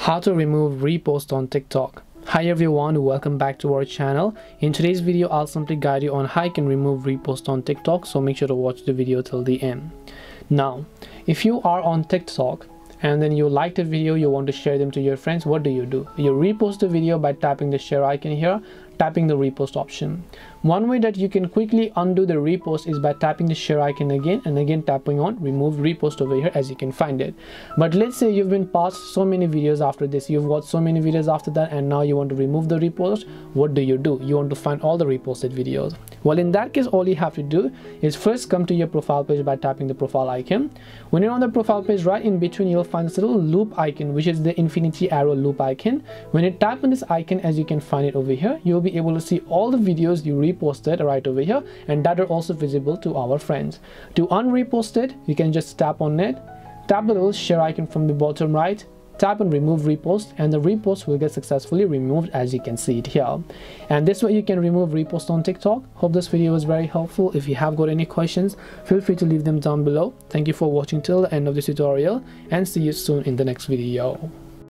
How to remove repost on TikTok. Hi everyone, welcome back to our channel. In today's video, I'll simply guide you on how you can remove repost on TikTok, so make sure to watch the video till the end. Now, if you are on TikTok and then you like the video, you want to share them to your friends, what do? You repost the video by tapping the share icon here, tapping the repost option. One way that you can quickly undo the repost is by tapping the share icon again and again tapping on remove repost over here, as you can find it. But let's say you've been past so many videos after this, you've watched so many videos after that, and now you want to remove the repost. What do? You want to find all the reposted videos. Well, in that case, all you have to do is first come to your profile page by tapping the profile icon. When you're on the profile page, right in between you'll find this little loop icon, which is the infinity arrow loop icon. When you tap on this icon, as you can find it over here, you'll be able to see all the videos you reposted right over here, and that are also visible to our friends. To unrepost it, you can just tap on it, tap the little share icon from the bottom right, tap on remove repost, and the repost will get successfully removed, as you can see it here. And this way you can remove repost on TikTok. Hope this video was very helpful. If you have got any questions, feel free to leave them down below. Thank you for watching till the end of this tutorial, and see you soon in the next video.